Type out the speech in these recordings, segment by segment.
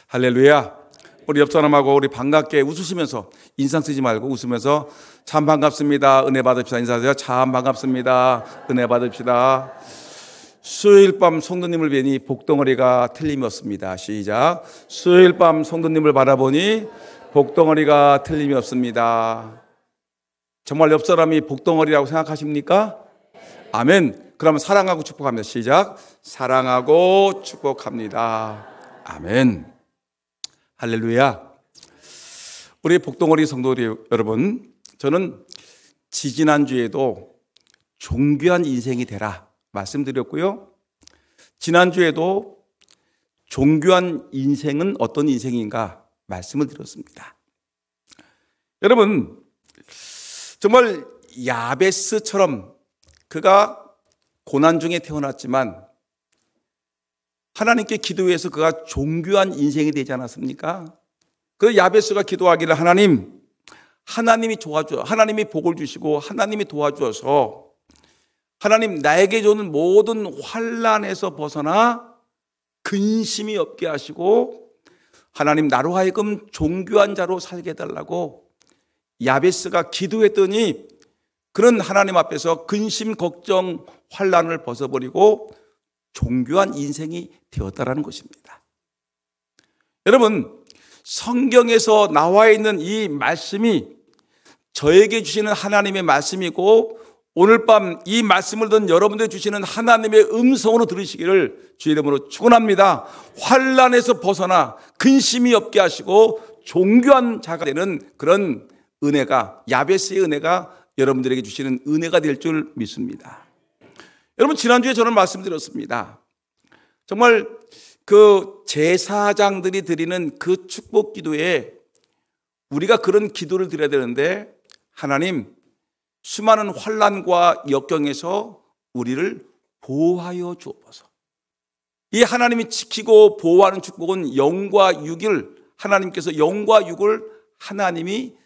할렐루야. 우리 옆 사람하고 우리 반갑게 웃으시면서, 인상 쓰지 말고 웃으면서 참 반갑습니다, 은혜 받읍시다 인사하세요. 참 반갑습니다, 은혜 받읍시다. 수요일 밤 성도님을 뵈니 복덩어리가 틀림없습니다. 시작. 수요일 밤 성도님을 바라보니 복덩어리가 틀림이 없습니다. 정말 옆 사람이 복덩어리라고 생각하십니까? 아멘. 그러면 사랑하고 축복합니다. 시작. 사랑하고 축복합니다. 아멘. 할렐루야. 우리 복덩어리 성도들 여러분, 저는 지지난주에도 존귀한 인생이 되라 말씀드렸고요, 지난주에도 존귀한 인생은 어떤 인생인가 말씀을 드렸습니다. 여러분, 정말 야베스처럼 그가 고난 중에 태어났지만 하나님께 기도해서 그가 존귀한 인생이 되지 않았습니까? 그래서 야베스가 기도하기를, 하나님이 도와줘, 하나님이 복을 주시고 하나님이 도와주어서 하나님 나에게 주는 모든 환난에서 벗어나 근심이 없게 하시고 하나님 나로 하여금 존귀한 자로 살게 해달라고 야베스가 기도했더니 그는 하나님 앞에서 근심, 걱정, 환난을 벗어버리고 존귀한 인생이 되었다라는 것입니다. 여러분, 성경에서 나와 있는 이 말씀이 저에게 주시는 하나님의 말씀이고, 오늘 밤 이 말씀을 듣는 여러분들 주시는 하나님의 음성으로 들으시기를 주의 이름으로 축원합니다. 환난에서 벗어나 근심이 없게 하시고 존귀한 자가 되는 그런 은혜가, 야베스의 은혜가 여러분들에게 주시는 은혜가 될 줄 믿습니다. 여러분, 지난주에 저는 말씀드렸습니다. 정말 그 제사장들이 드리는 그 축복 기도에 우리가 그런 기도를 드려야 되는데, 하나님 수많은 환난과 역경에서 우리를 보호하여 주옵소서. 이 하나님이 지키고 보호하는 축복은 영과 육을, 하나님께서 영과 육을 하나님이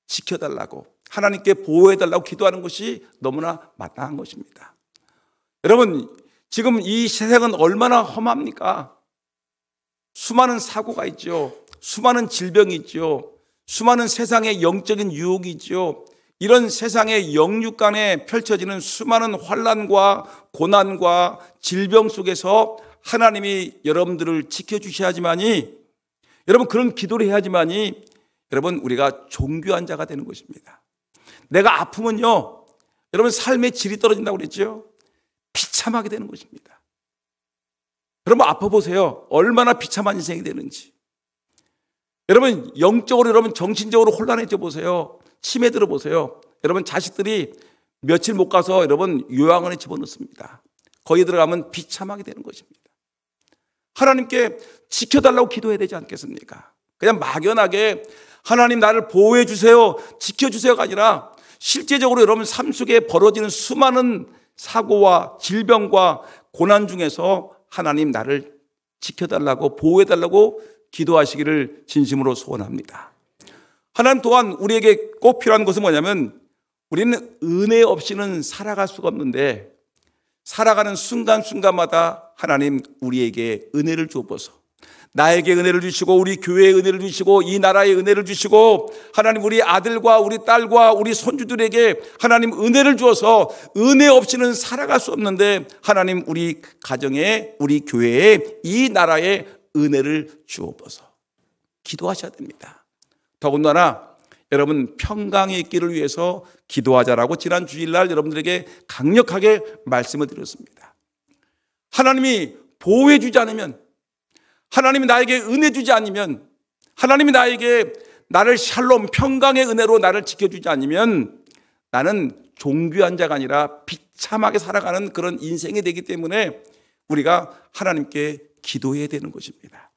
지켜달라고, 하나님께 보호해달라고 기도하는 것이 너무나 마땅한 것입니다. 여러분, 지금 이 세상은 얼마나 험합니까? 수많은 사고가 있죠. 수많은 질병이 있죠. 수많은 세상의 영적인 유혹이 있죠. 이런 세상의 영육 간에 펼쳐지는 수많은 환난과 고난과 질병 속에서 하나님이 여러분들을 지켜주셔야지만이, 여러분 그런 기도를 해야지만이 여러분 우리가 존귀한 자가 되는 것입니다. 내가 아프면요, 여러분 삶의 질이 떨어진다고 그랬죠. 비참하게 되는 것입니다. 여러분 아파 보세요. 얼마나 비참한 인생이 되는지. 여러분 영적으로, 여러분 정신적으로 혼란해져 보세요. 치매 들어 보세요. 여러분 자식들이 며칠 못 가서 여러분 요양원에 집어넣습니다. 거기 들어가면 비참하게 되는 것입니다. 하나님께 지켜달라고 기도해야 되지 않겠습니까? 그냥 막연하게 하나님 나를 보호해 주세요, 지켜주세요가 아니라 실제적으로 여러분 삶 속에 벌어지는 수많은 사고와 질병과 고난 중에서 하나님 나를 지켜달라고, 보호해달라고 기도하시기를 진심으로 소원합니다. 하나님 또한 우리에게 꼭 필요한 것은 뭐냐면, 우리는 은혜 없이는 살아갈 수가 없는데 살아가는 순간순간마다 하나님 우리에게 은혜를 주옵소서. 나에게 은혜를 주시고 우리 교회에 은혜를 주시고 이 나라에 은혜를 주시고 하나님 우리 아들과 우리 딸과 우리 손주들에게 하나님 은혜를 주어서, 은혜 없이는 살아갈 수 없는데 하나님 우리 가정에, 우리 교회에, 이 나라에 은혜를 주옵소서. 기도하셔야 됩니다. 더군다나 여러분 평강의 있기를 위해서 기도하자라고 지난 주일날 여러분들에게 강력하게 말씀을 드렸습니다. 하나님이 보호해 주지 않으면, 하나님이 나에게 은혜 주지 않으면, 하나님이 나에게 나를 샬롬 평강의 은혜로 나를 지켜주지 않으면 나는 존귀한 자가 아니라 비참하게 살아가는 그런 인생이 되기 때문에 우리가 하나님께 기도해야 되는 것입니다.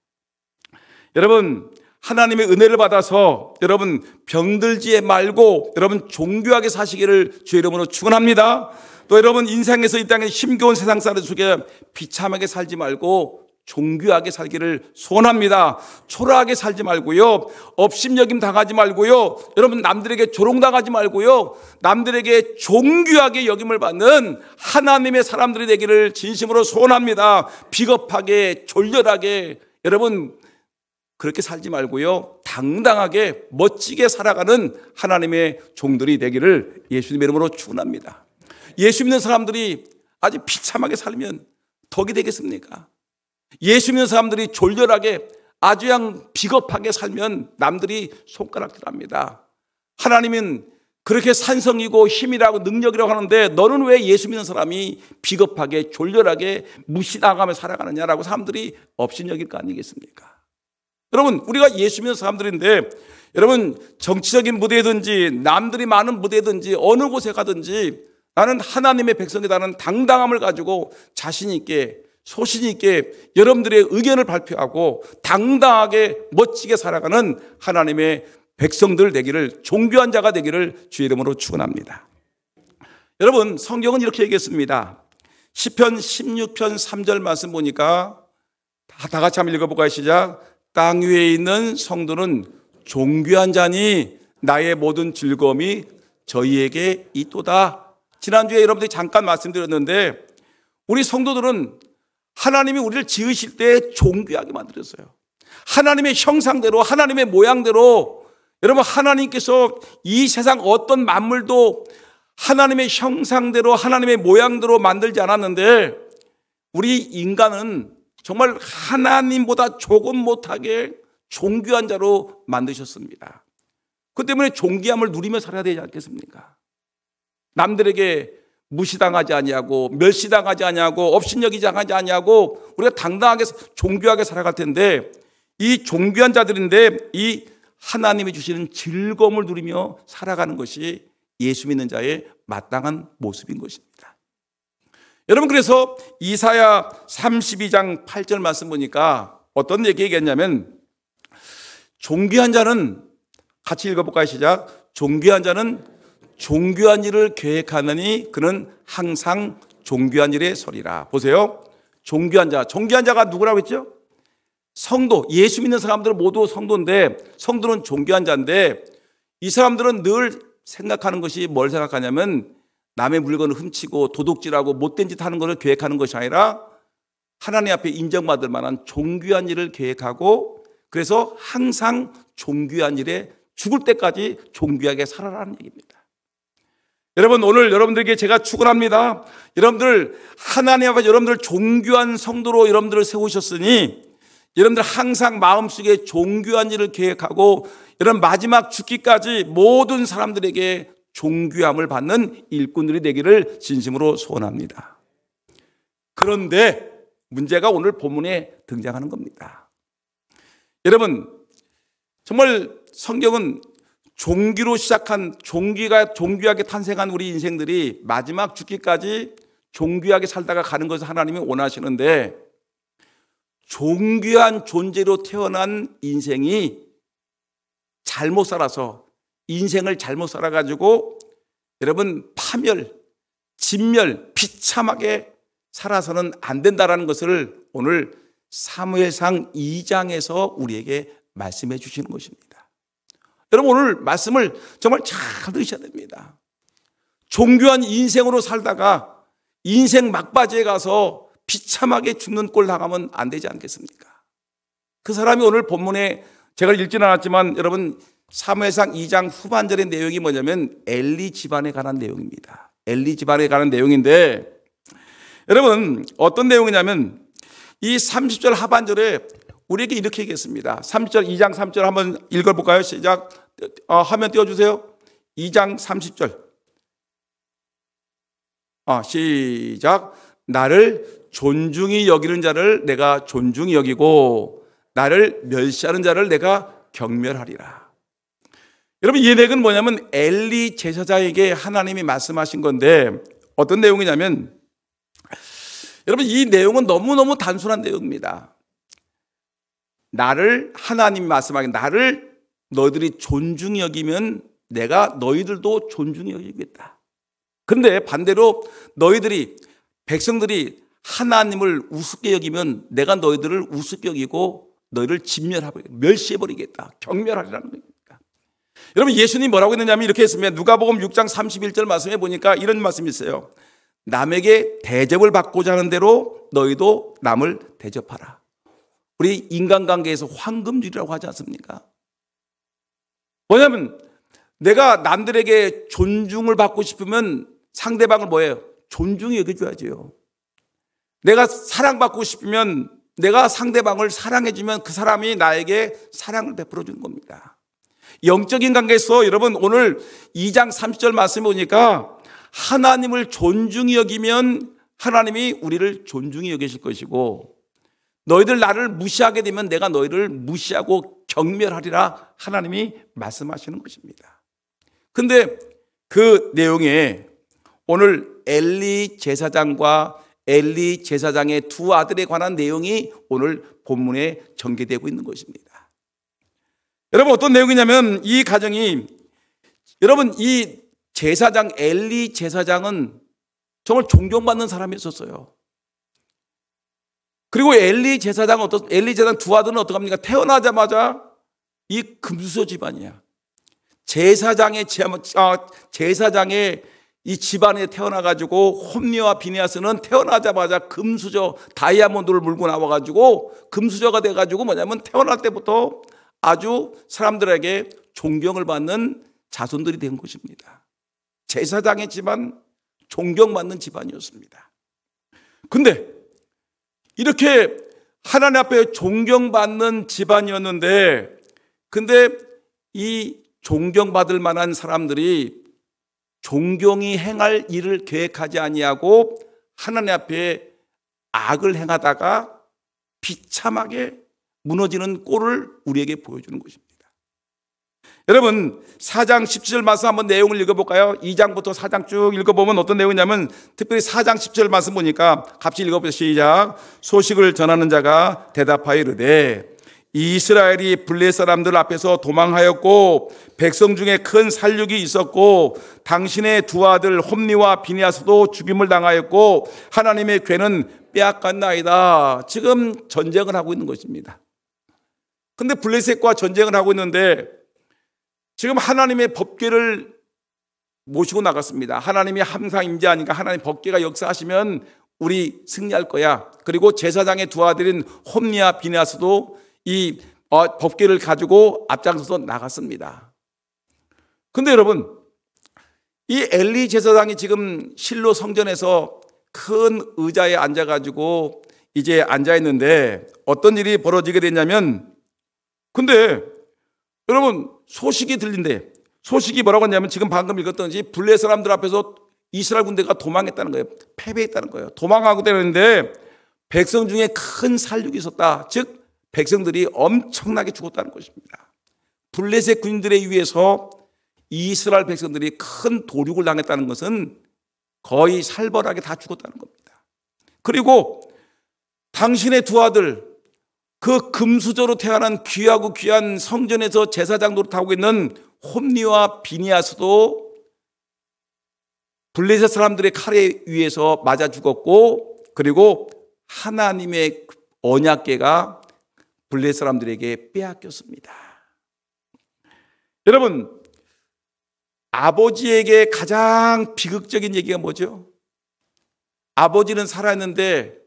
여러분 하나님의 은혜를 받아서 여러분 병들지 말고 여러분 존귀하게 사시기를 주의 이름으로 축원합니다. 또 여러분 인생에서 이 땅에 힘겨운 세상 사는 속에 비참하게 살지 말고 존귀하게 살기를 소원합니다. 초라하게 살지 말고요, 업심여김 당하지 말고요, 여러분 남들에게 조롱당하지 말고요, 남들에게 존귀하게 여김을 받는 하나님의 사람들이 되기를 진심으로 소원합니다. 비겁하게, 졸렬하게, 여러분 그렇게 살지 말고요, 당당하게 멋지게 살아가는 하나님의 종들이 되기를 예수님의 이름으로 축원합니다. 예수 믿는 사람들이 아주 비참하게 살면 덕이 되겠습니까? 예수 믿는 사람들이 졸렬하게 아주 그냥 비겁하게 살면 남들이 손가락질합니다. 하나님은 그렇게 산성이고 힘이라고 능력이라고 하는데 너는 왜 예수 믿는 사람이 비겁하게 졸렬하게 무시당하며 살아가느냐라고 사람들이 업신여길 거 아니겠습니까? 여러분, 우리가 예수 믿는 사람들인데 여러분, 정치적인 무대든지 남들이 많은 무대든지 어느 곳에 가든지 나는 하나님의 백성이라는 당당함을 가지고 자신 있게 소신 있게 여러분들의 의견을 발표하고 당당하게 멋지게 살아가는 하나님의 백성들 되기를, 종교한 자가 되기를 주의 이름으로 축원합니다. 여러분, 성경은 이렇게 얘기했습니다. 시편 16편 3절 말씀 보니까 다 같이 한번 읽어볼까요? 시작. 땅 위에 있는 성도는 종교한 자니 나의 모든 즐거움이 저희에게 있도다. 지난주에 여러분들이 잠깐 말씀드렸는데 우리 성도들은 하나님이 우리를 지으실 때 존귀하게 만들었어요. 하나님의 형상대로, 하나님의 모양대로. 여러분, 하나님께서 이 세상 어떤 만물도 하나님의 형상대로, 하나님의 모양대로 만들지 않았는데 우리 인간은 정말 하나님보다 조금 못하게 존귀한 자로 만드셨습니다. 그 때문에 존귀함을 누리며 살아야 되지 않겠습니까? 남들에게 무시당하지 아니하고 멸시당하지 아니하고 업신여기지 아니하고 우리가 당당하게 존귀하게 살아갈 텐데 이 존귀한 자들인데 이 하나님이 주시는 즐거움을 누리며 살아가는 것이 예수 믿는 자의 마땅한 모습인 것입니다. 여러분, 그래서 이사야 32장 8절 말씀 보니까 어떤 얘기겠냐면 존귀한 자는, 같이 읽어볼까요? 시작. 존귀한 자는 존귀한 일을 계획하느니 그는 항상 존귀한 일에 서리라. 보세요. 존귀한 자. 존귀한 자가 누구라고 했죠? 성도. 예수 믿는 사람들은 모두 성도인데 성도는 존귀한 자인데 이 사람들은 늘 생각하는 것이 뭘 생각하냐면 남의 물건을 훔치고 도둑질하고 못된 짓 하는 것을 계획하는 것이 아니라 하나님 앞에 인정받을 만한 존귀한 일을 계획하고 그래서 항상 존귀한 일에 죽을 때까지 존귀하게 살아라는 얘기입니다. 여러분, 오늘 여러분들에게 제가 축원합니다. 여러분들 하나님 앞에 여러분들 존귀한 성도로 여러분들을 세우셨으니 여러분들 항상 마음속에 존귀한 일을 계획하고 여러분 마지막 죽기까지 모든 사람들에게 존귀함을 받는 일꾼들이 되기를 진심으로 소원합니다. 그런데 문제가 오늘 본문에 등장하는 겁니다. 여러분, 정말 성경은 종기로 시작한 존귀하게 탄생한 우리 인생들이 마지막 죽기까지 존귀하게 살다가 가는 것을 하나님이 원하시는데 존귀한 존재로 태어난 인생이 잘못 살아서 인생을 잘못 살아가지고 여러분 파멸, 진멸, 비참하게 살아서는 안 된다라는 것을 오늘 사무엘상 2장에서 우리에게 말씀해 주시는 것입니다. 여러분, 오늘 말씀을 정말 잘 들으셔야 됩니다. 존귀한 인생으로 살다가 인생 막바지에 가서 비참하게 죽는 꼴 당하면 안 되지 않겠습니까? 그 사람이 오늘 본문에 제가 읽지는 않았지만 여러분 사무엘상 2장 후반절의 내용이 뭐냐면 엘리 집안에 관한 내용입니다. 엘리 집안에 관한 내용인데 여러분 어떤 내용이냐면 이 30절 하반절에 우리에게 이렇게 얘기했습니다. 30절 2장 3절 한번 읽어볼까요? 시작. 화면 띄워주세요. 2장 30절. 시작. 나를 존중히 여기는 자를 내가 존중히 여기고 나를 멸시하는 자를 내가 경멸하리라. 여러분 이 내용은 뭐냐면 엘리 제사장에게 하나님이 말씀하신 건데 어떤 내용이냐면 여러분 이 내용은 너무너무 단순한 내용입니다. 나를 하나님이 말씀하긴 나를 너희들이 존중히 여기면 내가 너희들도 존중히 여기겠다. 그런데 반대로 너희들이 백성들이 하나님을 우습게 여기면 내가 너희들을 우습게 여기고 너희를 진멸하고 멸시해버리겠다. 경멸하리라는 겁니다. 여러분 예수님이 뭐라고 했느냐면 이렇게 했습니다. 누가복음 6장 31절 말씀해 보니까 이런 말씀이 있어요. 남에게 대접을 받고자 하는 대로 너희도 남을 대접하라. 우리 인간관계에서 황금줄이라고 하지 않습니까? 뭐냐면 내가 남들에게 존중을 받고 싶으면 상대방을 뭐예요? 존중히 여겨줘야죠. 내가 사랑받고 싶으면 내가 상대방을 사랑해주면 그 사람이 나에게 사랑을 베풀어주는 겁니다. 영적인 관계에서 여러분 오늘 2장 30절 말씀에 보니까 하나님을 존중히 여기면 하나님이 우리를 존중히 여기실 것이고 너희들 나를 무시하게 되면 내가 너희를 무시하고 경멸하리라 하나님이 말씀하시는 것입니다. 근데 그 내용에 오늘 엘리 제사장과 엘리 제사장의 두 아들에 관한 내용이 오늘 본문에 전개되고 있는 것입니다. 여러분 어떤 내용이냐면 이 가정이 여러분 이 제사장 엘리 제사장은 정말 존경받는 사람이었어요. 그리고 엘리 제사장 두 아들은 어떡합니까? 태어나자마자 이 금수저 집안이야. 제사장의 이 집안에 태어나가지고 홈리와 비니아스는 태어나자마자 금수저 다이아몬드를 물고 나와가지고 금수저가 돼가지고 뭐냐면 태어날 때부터 아주 사람들에게 존경을 받는 자손들이 된 것입니다. 제사장의 집안, 존경받는 집안이었습니다. 근데 이렇게 하나님 앞에 존경받는 집안이었는데 근데 이 존경받을 만한 사람들이 존경이 행할 일을 계획하지 아니하고 하나님 앞에 악을 행하다가 비참하게 무너지는 꼴을 우리에게 보여주는 것입니다. 여러분 4장 17절 말씀 한번 내용을 읽어볼까요? 2장부터 4장 쭉 읽어보면 어떤 내용이냐면 특별히 4장 10절 말씀 보니까 같이 읽어보세요. 시작. 소식을 전하는 자가 대답하여 이르되 이스라엘이 블레 사람들 앞에서 도망하였고 백성 중에 큰 살육이 있었고 당신의 두 아들 홈리와 비니아스도 죽임을 당하였고 하나님의 궤는 빼앗겼나이다. 지금 전쟁을 하고 있는 것입니다. 근데 블레셋과 전쟁을 하고 있는데 지금 하나님의 법궤를 모시고 나갔습니다. 하나님이 항상 임재하니까 하나님 법궤가 역사하시면 우리 승리할 거야. 그리고 제사장의 두 아들인 홈리와 비니아스도 이 법궤를 가지고 앞장서서 나갔습니다. 근데 여러분 이 엘리 제사장이 지금 실로 성전에서 큰 의자에 앉아가지고 이제 앉아있는데 어떤 일이 벌어지게 됐냐면 근데 여러분 소식이 들린대. 소식이 뭐라고 했냐면 지금 방금 읽었던지 블레 사람들 앞에서 이스라엘 군대가 도망했다는 거예요. 패배했다는 거예요. 도망하고 되는데 백성 중에 큰 살육이 있었다. 즉 백성들이 엄청나게 죽었다는 것입니다. 블레셋 군인들에 의해서 이스라엘 백성들이 큰 도륙을 당했다는 것은 거의 살벌하게 다 죽었다는 겁니다. 그리고 당신의 두 아들 그 금수저로 태어난 귀하고 귀한 성전에서 제사장 노릇하고 있는 홈리와 비니아스도 블레셋 사람들의 칼에 의해서 맞아 죽었고 그리고 하나님의 언약궤가 블레셋 사람들에게 빼앗겼습니다. 여러분 아버지에게 가장 비극적인 얘기가 뭐죠? 아버지는 살아있는데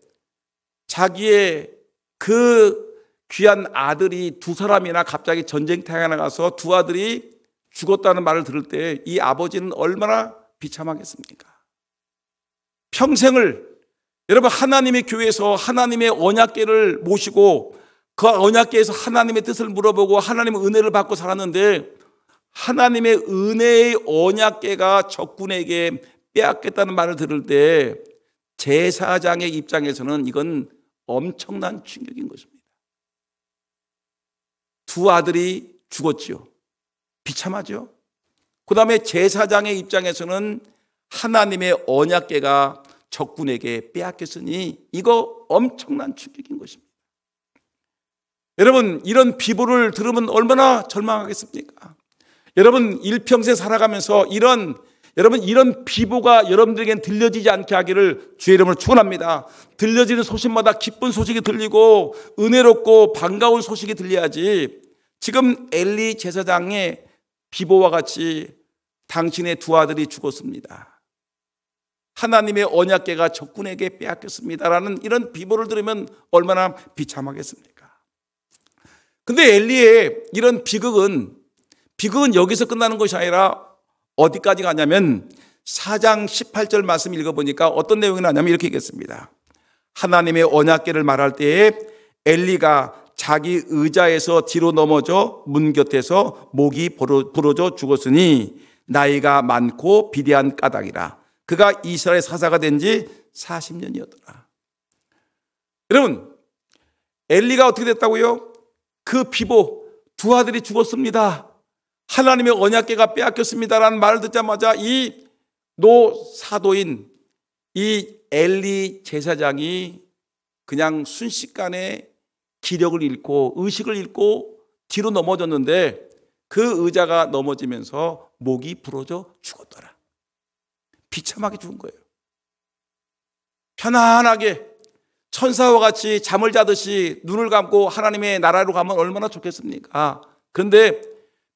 자기의 그 귀한 아들이 두 사람이나 갑자기 전쟁터에 나가서 두 아들이 죽었다는 말을 들을 때 이 아버지는 얼마나 비참하겠습니까? 평생을 여러분 하나님의 교회에서 하나님의 언약궤를 모시고 그 언약궤에서 하나님의 뜻을 물어보고 하나님의 은혜를 받고 살았는데 하나님의 은혜의 언약궤가 적군에게 빼앗겼다는 말을 들을 때 제사장의 입장에서는 이건 엄청난 충격인 것입니다. 두 아들이 죽었지요. 비참하죠. 그 다음에 제사장의 입장에서는 하나님의 언약궤가 적군에게 빼앗겼으니 이거 엄청난 충격인 것입니다. 여러분 이런 비보를 들으면 얼마나 절망하겠습니까? 여러분 일평생 살아가면서 이런 비보가 여러분들에겐 들려지지 않게 하기를 주의 이름으로 축원합니다. 들려지는 소식마다 기쁜 소식이 들리고 은혜롭고 반가운 소식이 들려야지 지금 엘리 제사장의 비보와 같이 당신의 두 아들이 죽었습니다. 하나님의 언약궤가 적군에게 빼앗겼습니다라는 이런 비보를 들으면 얼마나 비참하겠습니까? 근데 엘리의 이런 비극은 여기서 끝나는 것이 아니라 어디까지 가냐면 4장 18절 말씀 읽어보니까 어떤 내용이 나냐면 이렇게 읽겠습니다. 하나님의 언약궤를 말할 때에 엘리가 자기 의자에서 뒤로 넘어져 문 곁에서 목이 부러져 죽었으니 나이가 많고 비대한 까닭이라. 그가 이스라엘 사사가 된 지 40년이었더라. 여러분, 엘리가 어떻게 됐다고요? 그 비보 두 아들이 죽었습니다. 하나님의 언약궤가 빼앗겼습니다라는 말을 듣자마자 이 노사도인 이 엘리 제사장이 그냥 순식간에 기력을 잃고 의식을 잃고 뒤로 넘어졌는데 그 의자가 넘어지면서 목이 부러져 죽었더라. 비참하게 죽은 거예요. 편안하게 천사와 같이 잠을 자듯이 눈을 감고 하나님의 나라로 가면 얼마나 좋겠습니까? 그런데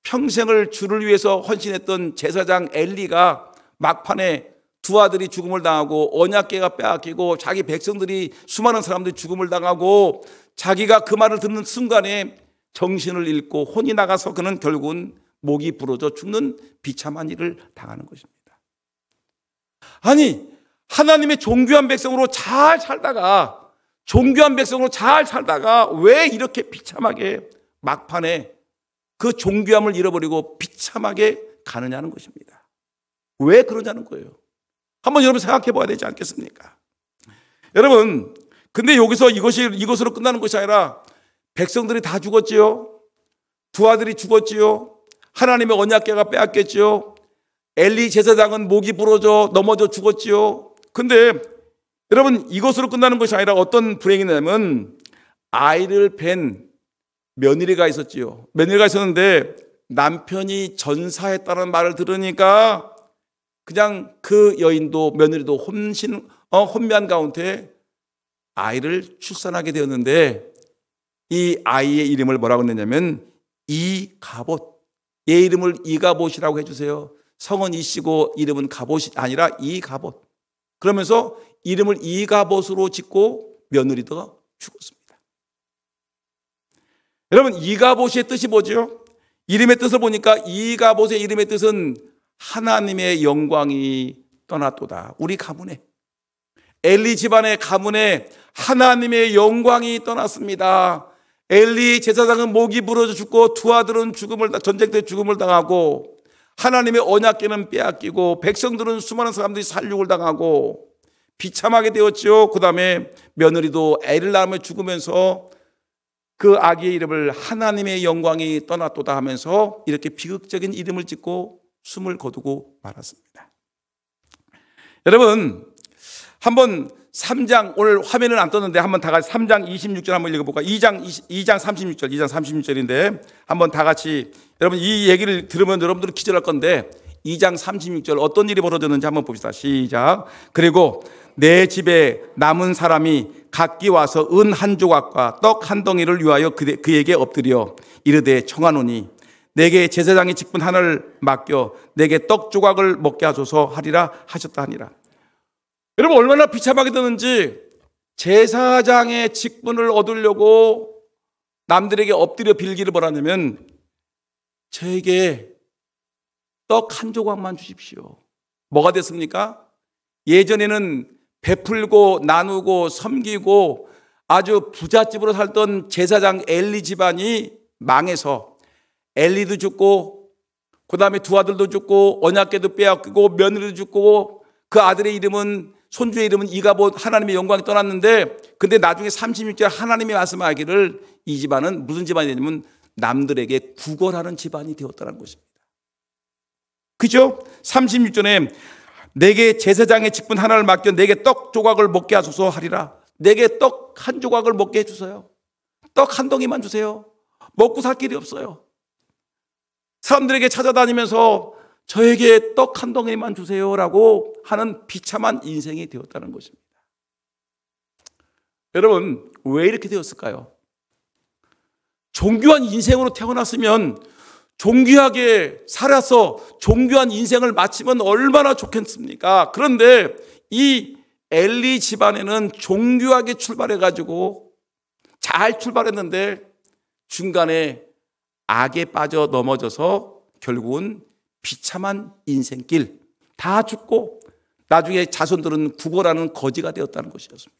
평생을 주를 위해서 헌신했던 제사장 엘리가 막판에 두 아들이 죽음을 당하고 언약궤가 빼앗기고 자기 백성들이 수많은 사람들이 죽음을 당하고 자기가 그 말을 듣는 순간에 정신을 잃고 혼이 나가서 그는 결국은 목이 부러져 죽는 비참한 일을 당하는 것입니다. 아니, 하나님의 존귀한 백성으로 잘 살다가 왜 이렇게 비참하게 막판에 그 존귀함을 잃어버리고 비참하게 가느냐는 것입니다. 왜 그러냐는 거예요. 한번 여러분 생각해 봐야 되지 않겠습니까? 여러분, 근데 여기서 이것으로 끝나는 것이 아니라 백성들이 다 죽었지요. 두 아들이 죽었지요. 하나님의 언약궤가 빼앗겼지요. 엘리 제사장은 목이 부러져 넘어져 죽었지요. 근데 여러분, 이것으로 끝나는 것이 아니라 어떤 불행이 나면 아이를 뵌 며느리가 있었지요. 며느리가 있었는데 남편이 전사했다는 말을 들으니까 그냥 그 여인도 며느리도 혼미한 가운데 아이를 출산하게 되었는데 이 아이의 이름을 뭐라고 했냐면 이가봇. 얘 이름을 이가봇이라고 해주세요. 성은 이씨고 이름은 가봇이 아니라 이가봇. 그러면서 이름을 이가봇으로 짓고 며느리도 죽었습니다. 여러분, 이가봇의 뜻이 뭐죠? 이름의 뜻을 보니까 이가봇의 이름의 뜻은 하나님의 영광이 떠났도다. 우리 가문에, 엘리 집안의 가문에 하나님의 영광이 떠났습니다. 엘리 제사장은 목이 부러져 죽고 두 아들은 전쟁 때 죽음을 당하고 하나님의 언약궤는 빼앗기고 백성들은 수많은 사람들이 살육을 당하고 비참하게 되었죠. 그 다음에 며느리도 애를 낳으며 죽으면서 그 아기의 이름을 하나님의 영광이 떠났도다 하면서 이렇게 비극적인 이름을 짓고 숨을 거두고 말았습니다. 여러분, 한번 3장, 오늘 화면은 안 떴는데 한번 다 같이 3장 26절 한번 읽어볼까요? 2장 36절인데 한번 다 같이, 여러분 이 얘기를 들으면 여러분들은 기절할 건데 2장 36절 어떤 일이 벌어졌는지 한번 봅시다. 시작. 그리고 내 집에 남은 사람이 각기 와서 은 한 조각과 떡 한 덩이를 위하여 그에게 엎드려 이르되 청하노니 내게 제사장의 직분 하나를 맡겨 내게 떡 조각을 먹게 하소서 하리라 하셨다 하니라. 여러분, 얼마나 비참하게 되는지 제사장의 직분을 얻으려고 남들에게 엎드려 빌기를 바라냐면 저에게 떡 한 조각만 주십시오. 뭐가 됐습니까? 예전에는 베풀고 나누고 섬기고 아주 부잣집으로 살던 제사장 엘리 집안이 망해서 엘리도 죽고 그 다음에 두 아들도 죽고 언약궤도 빼앗기고 며느리도 죽고 그 아들의 이름은 손주의 이름은 이가봇, 하나님의 영광이 떠났는데 근데 나중에 36절 하나님이 말씀하기를 이 집안은 무슨 집안이 되냐면 남들에게 구걸하는 집안이 되었다는 것입니다. 그죠? 36절에 내게 제사장의 직분 하나를 맡겨 내게 떡 조각을 먹게 하소서 하리라. 내게 떡 한 조각을 먹게 해주세요. 떡 한 덩이만 주세요. 먹고 살 길이 없어요. 사람들에게 찾아다니면서 저에게 떡 한 덩이만 주세요라고 하는 비참한 인생이 되었다는 것입니다. 여러분, 왜 이렇게 되었을까요? 존귀한 인생으로 태어났으면 존귀하게 살아서 존귀한 인생을 마치면 얼마나 좋겠습니까? 그런데 이 엘리 집안에는 존귀하게 출발해가지고 잘 출발했는데 중간에 악에 빠져 넘어져서 결국은 비참한 인생길, 다 죽고 나중에 자손들은 구걸하는 거지가 되었다는 것이었습니다.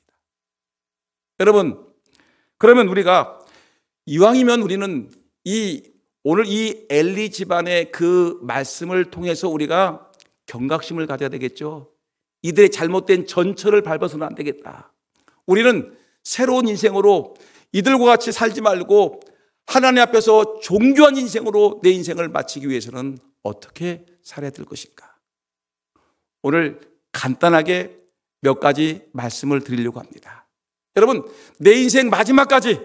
여러분, 그러면 우리가 이왕이면 우리는 오늘 이 엘리 집안의 그 말씀을 통해서 우리가 경각심을 가져야 되겠죠. 이들의 잘못된 전철을 밟아서는 안 되겠다. 우리는 새로운 인생으로 이들과 같이 살지 말고 하나님 앞에서 존귀한 인생으로 내 인생을 마치기 위해서는 어떻게 살아야 될 것인가? 오늘 간단하게 몇 가지 말씀을 드리려고 합니다. 여러분, 내 인생 마지막까지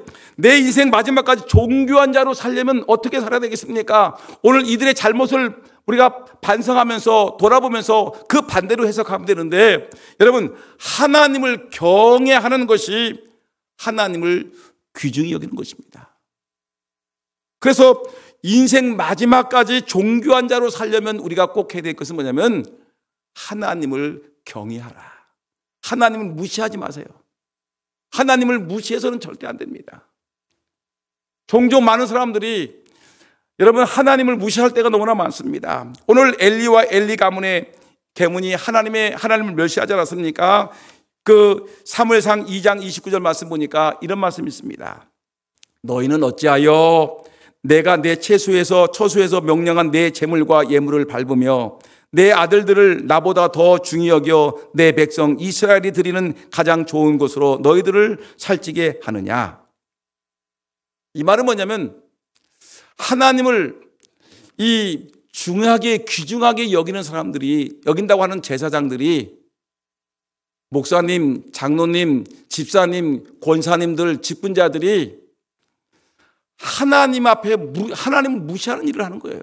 존귀한 자로 살려면 어떻게 살아야 되겠습니까? 오늘 이들의 잘못을 우리가 반성하면서 돌아보면서 그 반대로 해석하면 되는데, 여러분, 하나님을 경외하는 것이 하나님을 귀중히 여기는 것입니다. 그래서 인생 마지막까지 존귀한 자로 살려면 우리가 꼭 해야 될 것은 뭐냐면 하나님을 경외하라. 하나님을 무시하지 마세요. 하나님을 무시해서는 절대 안 됩니다. 종종 많은 사람들이 여러분 하나님을 무시할 때가 너무나 많습니다. 오늘 엘리와 엘리 가문의 계문이 하나님을 멸시하지 않았습니까? 그 사무엘상 2장 29절 말씀 보니까 이런 말씀이 있습니다. 너희는 어찌하여 내가 내 처소에서 명령한 내 재물과 예물을 밟으며 내 아들들을 나보다 더 중히 여겨 내 백성 이스라엘이 드리는 가장 좋은 곳으로 너희들을 살찌게 하느냐. 이 말은 뭐냐면 하나님을 이 중하게 귀중하게 여기는 사람들이, 여긴다고 하는 제사장들이, 목사님, 장로님, 집사님, 권사님들, 직분자들이 하나님 앞에 하나님을 무시하는 일을 하는 거예요.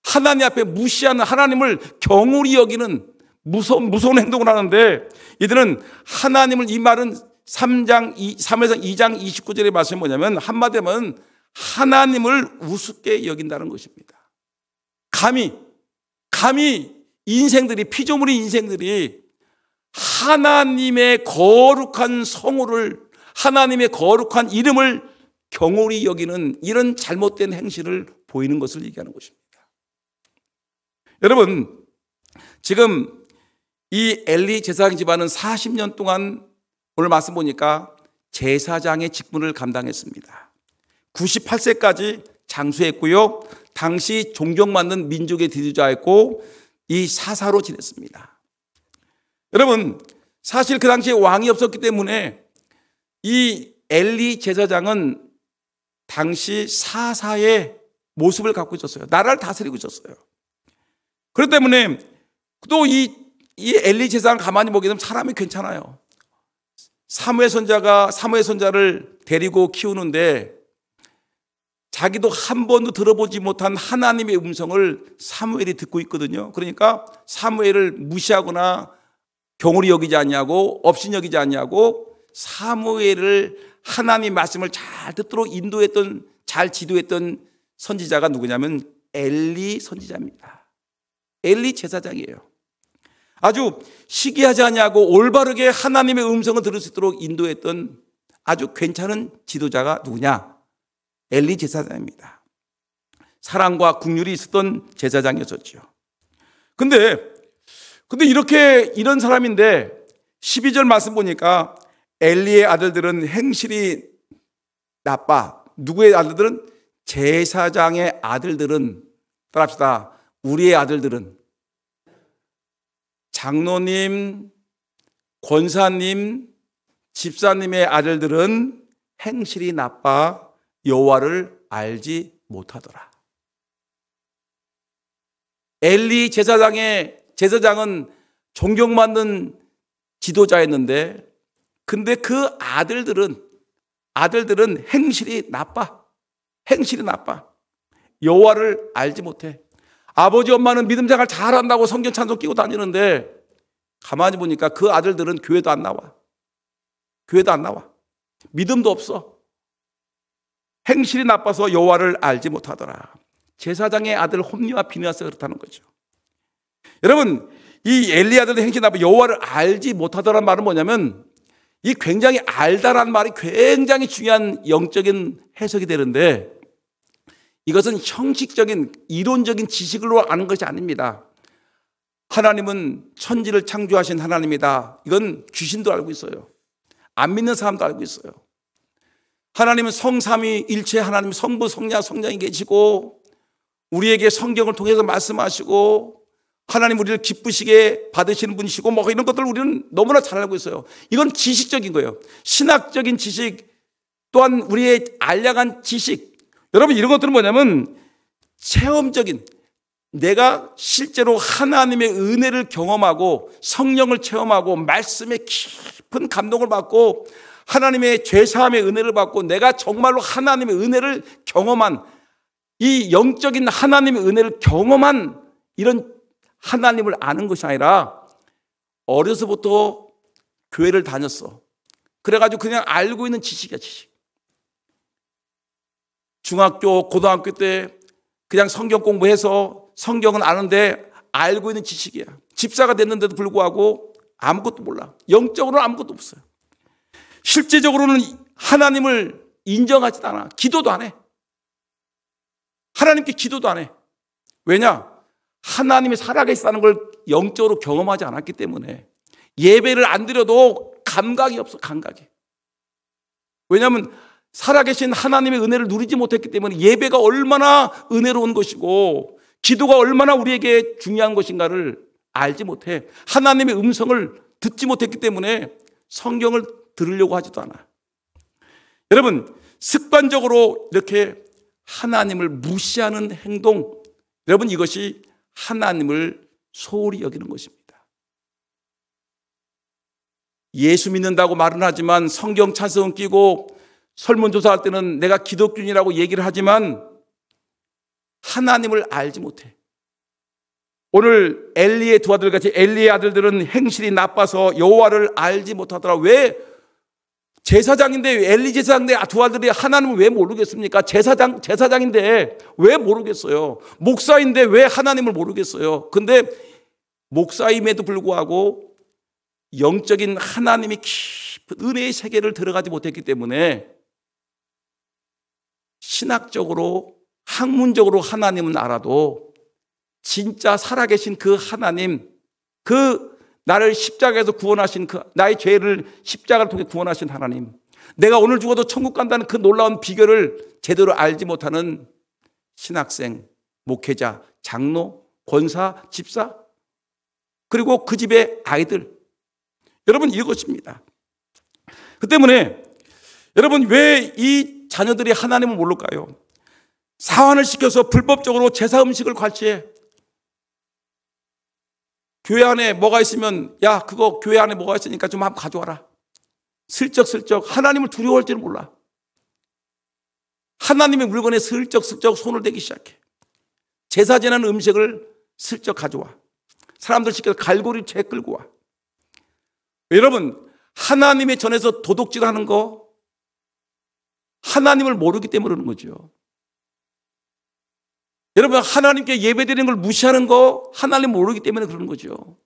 하나님 앞에 무시하는, 하나님을 경홀히 여기는 무서운 행동을 하는데, 이들은 하나님을, 이 말은 사무엘상 2장 29절의 말씀이 뭐냐면 한마디로 하면 하나님을 우습게 여긴다는 것입니다. 감히 인생들이, 피조물의 인생들이 하나님의 거룩한 성호를, 하나님의 거룩한 이름을 경홀히 여기는 이런 잘못된 행실을 보이는 것을 얘기하는 것입니다. 여러분, 지금 이 엘리 제사장 집안은 40년 동안 오늘 말씀 보니까 제사장의 직분을 감당했습니다. 98세까지 장수했고요. 당시 존경받는 민족의 지도자였고 이 사사로 지냈습니다. 여러분, 사실 그 당시에 왕이 없었기 때문에 이 엘리 제사장은 당시 사사의 모습을 갖고 있었어요. 나라를 다스리고 있었어요. 그렇기 때문에 또 이 엘리 제사장 가만히 보게 되면 사람이 괜찮아요. 사무엘 선자를 데리고 키우는데 자기도 한 번도 들어보지 못한 하나님의 음성을 사무엘이 듣고 있거든요. 그러니까 사무엘을 무시하거나 경홀히 여기지 않냐고, 업신여기지 않냐고, 사무엘을 하나님의 말씀을 잘 듣도록 인도했던, 잘 지도했던 선지자가 누구냐면 엘리 선지자입니다. 엘리 제사장이에요. 아주 시기하지 않냐고 올바르게 하나님의 음성을 들을 수 있도록 인도했던 아주 괜찮은 지도자가 누구냐? 엘리 제사장입니다. 사랑과 긍휼이 있었던 제사장이었죠. 근데 이런 사람인데 12절 말씀 보니까 엘리의 아들들은 행실이 나빠. 누구의 아들들은? 제사장의 아들들은, 따라합시다. 우리의 아들들은, 장로님, 권사님, 집사님의 아들들은 행실이 나빠 여호와를 알지 못하더라. 엘리 제사장은 존경받는 지도자였는데, 근데 그 아들들은 행실이 나빠. 여호와를 알지 못해. 아버지 엄마는 믿음 생활 잘한다고 성경 찬송 끼고 다니는데 가만히 보니까 그 아들들은 교회도 안 나와. 믿음도 없어. 행실이 나빠서 여호와를 알지 못하더라. 제사장의 아들 홈리와 비느하스가 그렇다는 거죠. 여러분, 이 엘리 아들의 행실이 나빠 여호와를 알지 못하더라는 말은 뭐냐면 이 굉장히 알다라는 말이 굉장히 중요한 영적인 해석이 되는데 이것은 형식적인 이론적인 지식으로 아는 것이 아닙니다. 하나님은 천지를 창조하신 하나님이다. 이건 귀신도 알고 있어요. 안 믿는 사람도 알고 있어요. 하나님은 성삼위일체 하나님 성부 성자 성령이 계시고 우리에게 성경을 통해서 말씀하시고 하나님 우리를 기쁘시게 받으시는 분이시고 뭐 이런 것들을 우리는 너무나 잘 알고 있어요. 이건 지식적인 거예요. 신학적인 지식 또한 우리의 알량한 지식. 여러분 이런 것들은 뭐냐면 체험적인 내가 실제로 하나님의 은혜를 경험하고 성령을 체험하고 말씀에 깊은 감동을 받고 하나님의 죄사함의 은혜를 받고 내가 정말로 하나님의 은혜를 경험한 이 영적인 하나님의 은혜를 경험한 이런 하나님을 아는 것이 아니라 어려서부터 교회를 다녔어. 그래가지고 그냥 알고 있는 지식이야, 지식. 중학교, 고등학교 때 그냥 성경 공부해서 성경은 아는데 알고 있는 지식이야. 집사가 됐는데도 불구하고 아무것도 몰라. 영적으로는 아무것도 없어요. 실제적으로는 하나님을 인정하지도 않아. 기도도 안 해. 하나님께 기도도 안 해. 왜냐? 하나님이 살아계시다는 걸 영적으로 경험하지 않았기 때문에 예배를 안 드려도 감각이 없어, 감각이. 왜냐하면 살아계신 하나님의 은혜를 누리지 못했기 때문에 예배가 얼마나 은혜로운 것이고 기도가 얼마나 우리에게 중요한 것인가를 알지 못해. 하나님의 음성을 듣지 못했기 때문에 성경을 들으려고 하지도 않아. 여러분, 습관적으로 이렇게 하나님을 무시하는 행동, 여러분 이것이 하나님을 소홀히 여기는 것입니다. 예수 믿는다고 말은 하지만 성경 찬성 끼고 설문조사할 때는 내가 기독교인이라고 얘기를 하지만 하나님을 알지 못해. 오늘 엘리의 두 아들 같이 엘리의 아들들은 행실이 나빠서 여호와를 알지 못하더라. 왜? 제사장인데 엘리 제사장인데 두 아들이 하나님을 왜 모르겠습니까? 제사장인데 왜 모르겠어요? 목사인데 왜 하나님을 모르겠어요? 근데 목사임에도 불구하고 영적인 하나님이 깊은 은혜의 세계를 들어가지 못했기 때문에 신학적으로 학문적으로 하나님은 알아도 진짜 살아계신 그 하나님, 그 나를 십자가에서 구원하신 그 나의 죄를 십자가를 통해 구원하신 하나님, 내가 오늘 죽어도 천국 간다는 그 놀라운 비결을 제대로 알지 못하는 신학생, 목회자, 장로, 권사, 집사, 그리고 그 집의 아이들, 여러분 이것입니다. 그 때문에 여러분 왜 이 자녀들이 하나님을 모를까요? 사환을 시켜서 불법적으로 제사 음식을 관치해. 교회 안에 뭐가 있으면 야 그거 교회 안에 뭐가 있으니까 좀 한번 가져와라. 슬쩍슬쩍 하나님을 두려워할 줄은 몰라. 하나님의 물건에 슬쩍슬쩍 손을 대기 시작해. 제사 지내는 음식을 슬쩍 가져와. 사람들 시켜서 갈고리채 끌고 와. 여러분 하나님의 전에서 도둑질하는 거 하나님을 모르기 때문에 그러는 거죠. 여러분 하나님께 예배드리는 걸 무시하는 거 하나님 모르기 때문에 그러는 거죠.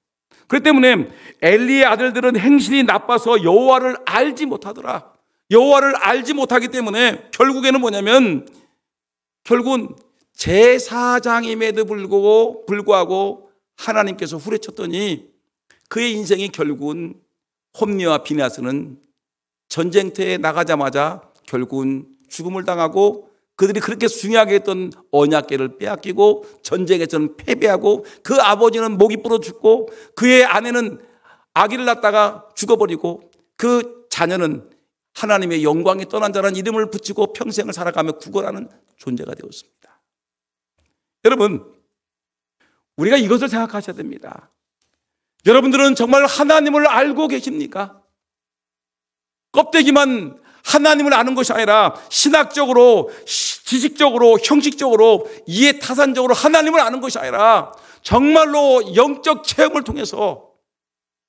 그렇기 때문에 엘리의 아들들은 행실이 나빠서 여호와를 알지 못하더라. 여호와를 알지 못하기 때문에 결국에는 뭐냐면 결국은 제사장임에도 불구하고 하나님께서 후려쳤더니 그의 인생이 결국은 홈리와 비나스는 전쟁터에 나가자마자 결국은 죽음을 당하고 그들이 그렇게 중요하게 했던 언약궤를 빼앗기고 전쟁에서는 패배하고 그 아버지는 목이 부러 죽고 그의 아내는 아기를 낳다가 죽어버리고 그 자녀는 하나님의 영광에 떠난 자라는 이름을 붙이고 평생을 살아가며 구걸하는 존재가 되었습니다. 여러분 우리가 이것을 생각하셔야 됩니다. 여러분들은 정말 하나님을 알고 계십니까? 껍데기만 하나님을 아는 것이 아니라 신학적으로, 지식적으로, 형식적으로, 이해타산적으로 하나님을 아는 것이 아니라 정말로 영적 체험을 통해서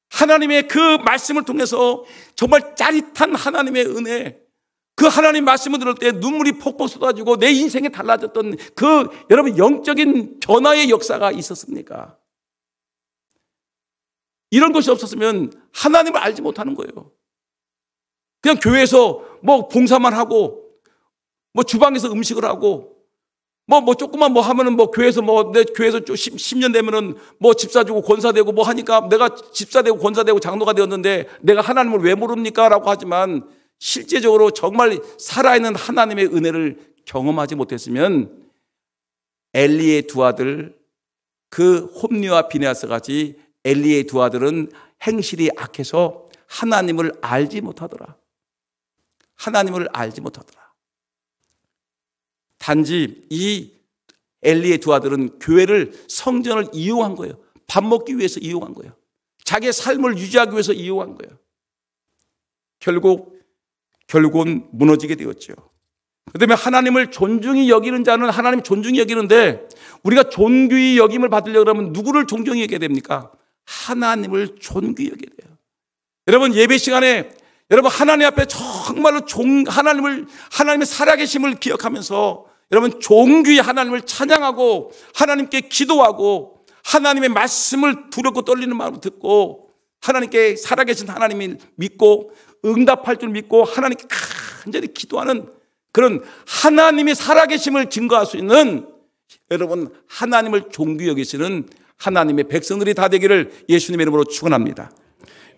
하나님의 그 말씀을 통해서 정말 짜릿한 하나님의 은혜, 그 하나님 말씀을 들을 때 눈물이 폭폭 쏟아지고 내 인생이 달라졌던 그 여러분 영적인 변화의 역사가 있었습니까? 이런 것이 없었으면 하나님을 알지 못하는 거예요. 그냥 교회에서 뭐 봉사만 하고, 뭐 주방에서 음식을 하고, 뭐 조금만 뭐 하면은 뭐 교회에서 뭐 내 교회에서 10년 되면은 뭐 집사 주고 권사 되고 뭐 하니까 내가 집사 되고 권사 되고 장로가 되었는데 내가 하나님을 왜 모릅니까? 라고 하지만 실제적으로 정말 살아있는 하나님의 은혜를 경험하지 못했으면 엘리의 두 아들, 그 홈리와 비네아스 같이 엘리의 두 아들은 행실이 악해서 하나님을 알지 못하더라. 하나님을 알지 못하더라. 단지 이 엘리의 두 아들은 교회를, 성전을 이용한 거예요. 밥 먹기 위해서 이용한 거예요. 자기의 삶을 유지하기 위해서 이용한 거예요. 결국은 무너지게 되었죠. 그다음에 하나님을 존중히 여기는 자는 하나님 존중히 여기는데, 우리가 존귀히 여김을 받으려고 하면 누구를 존중히 여겨야 됩니까? 하나님을 존귀히 여겨야 돼요. 여러분, 예배 시간에 여러분 하나님 앞에 정말로 하나님의 살아계심을 기억하면서 여러분 존귀히 하나님을 찬양하고 하나님께 기도하고 하나님의 말씀을 두렵고 떨리는 마음으로 듣고 하나님께 살아계신 하나님을 믿고 응답할 줄 믿고 하나님께 간절히 기도하는 그런 하나님의 살아계심을 증거할 수 있는, 여러분 하나님을 존귀히 여기시는 하나님의 백성들이 다 되기를 예수님의 이름으로 축원합니다.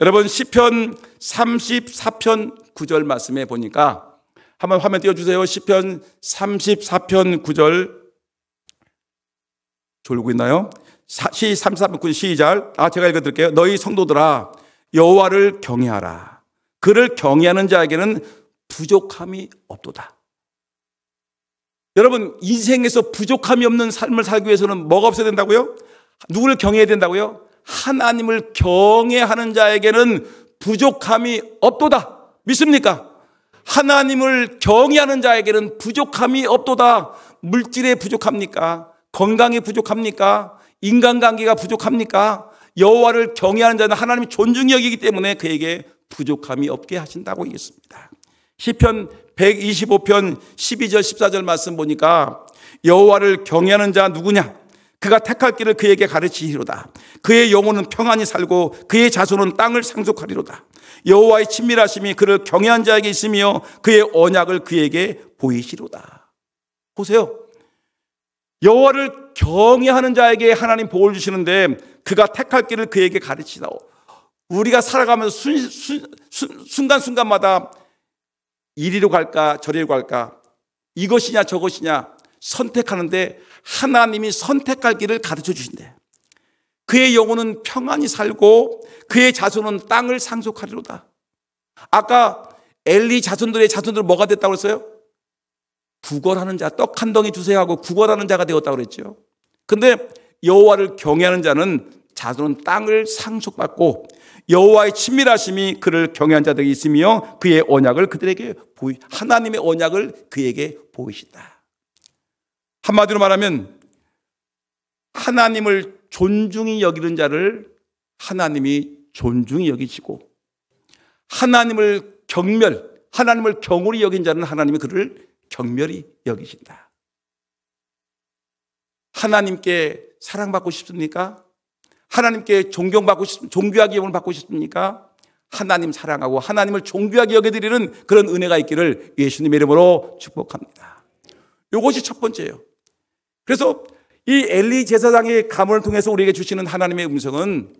여러분 시편 34편 9절 말씀에 보니까, 한번 화면 띄워주세요. 시편 34편 9절 졸고 있나요? 34편 9절 시작. 제가 읽어드릴게요. 너희 성도들아 여호와를 경외하라. 그를 경외하는 자에게는 부족함이 없도다. 여러분 인생에서 부족함이 없는 삶을 살기 위해서는 뭐가 없어야 된다고요? 누구를 경외해야 된다고요? 하나님을 경외하는 자에게는 부족함이 없도다. 믿습니까? 하나님을 경외하는 자에게는 부족함이 없도다. 물질에 부족합니까? 건강에 부족합니까? 인간관계가 부족합니까? 여호와를 경외하는 자는 하나님이 존중히 여기기 때문에 그에게 부족함이 없게 하신다고 얘기했습니다. 시편 125편 12절 14절 말씀 보니까 여호와를 경외하는 자 누구냐? 그가 택할 길을 그에게 가르치시리로다. 그의 영혼은 평안히 살고 그의 자손은 땅을 상속하리로다. 여호와의 친밀하심이 그를 경외한 자에게 있으며 그의 언약을 그에게 보이시리로다. 보세요. 여호와를 경외하는 자에게 하나님 복을 주시는데 그가 택할 길을 그에게 가르치시다. 우리가 살아가면서 순간순간마다 이리로 갈까 저리로 갈까, 이것이냐 저것이냐 선택하는데 하나님이 선택할 길을 가르쳐 주신대. 그의 영혼은 평안히 살고 그의 자손은 땅을 상속하리로다. 아까 엘리 자손들의 자손들은 뭐가 됐다고 했어요? 구걸하는 자, 떡 한 덩이 주세요 하고 구걸하는 자가 되었다고 그랬죠. 근데 여호와를 경외하는 자는 자손은 땅을 상속받고 여호와의 친밀하심이 그를 경외한 자들에게 있으며 그의 언약을 그들에게 하나님의 언약을 그에게 보이신다. 한마디로 말하면 하나님을 존중히 여기는 자를 하나님이 존중히 여기시고, 하나님을 경홀히 여긴 자는 하나님이 그를 경멸히 여기신다. 하나님께 사랑받고 싶습니까? 하나님께 존귀하게 여김을 받고 싶습니까? 하나님 사랑하고 하나님을 존귀하게 여겨드리는 그런 은혜가 있기를 예수님의 이름으로 축복합니다. 이것이 첫 번째예요. 그래서 이 엘리 제사장의 가문을 통해서 우리에게 주시는 하나님의 음성은,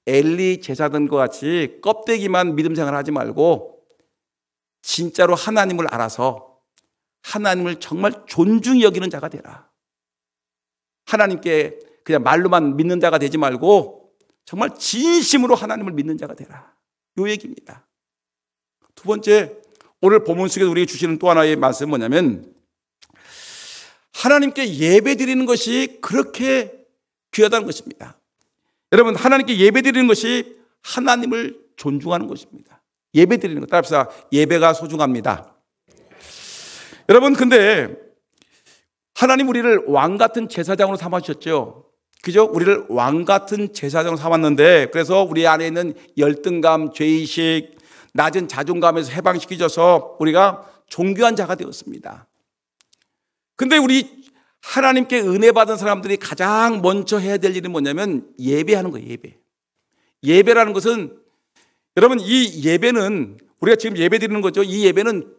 엘리 제사장과 같이 껍데기만 믿음 생활을 하지 말고 진짜로 하나님을 알아서 하나님을 정말 존중히 여기는 자가 되라. 하나님께 그냥 말로만 믿는 자가 되지 말고 정말 진심으로 하나님을 믿는 자가 되라. 이 얘기입니다. 두 번째, 오늘 본문 속에서 우리에게 주시는 또 하나의 말씀은 뭐냐면, 하나님께 예배 드리는 것이 그렇게 귀하다는 것입니다. 여러분, 하나님께 예배 드리는 것이 하나님을 존중하는 것입니다. 예배 드리는 것, 따라서 예배가 소중합니다. 여러분, 근데 하나님 우리를 왕 같은 제사장으로 삼아주셨죠. 그죠? 우리를 왕 같은 제사장으로 삼았는데, 그래서 우리 안에 있는 열등감, 죄의식, 낮은 자존감에서 해방시켜줘서 우리가 존귀한 자가 되었습니다. 근데 우리 하나님께 은혜 받은 사람들이 가장 먼저 해야 될 일은 뭐냐면 예배하는 거예요. 예배라는 것은, 여러분 이 예배는 우리가 지금 예배 드리는 거죠. 이 예배는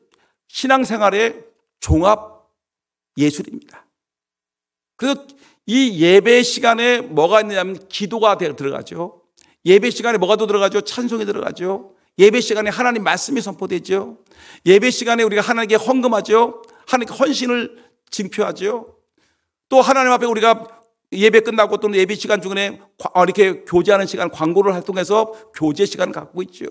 신앙생활의 종합 예술입니다. 그래서 이 예배 시간에 뭐가 있느냐면 기도가 들어가죠. 예배 시간에 뭐가 또 들어가죠? 찬송이 들어가죠. 예배 시간에 하나님 말씀이 선포되죠. 예배 시간에 우리가 하나님께 헌금하죠. 하나님께 헌신을 징표하죠. 또 하나님 앞에 우리가 예배 끝나고 또는 예배 시간 중에 이렇게 교제하는 시간, 광고를 활동해서 교제 시간을 갖고 있죠.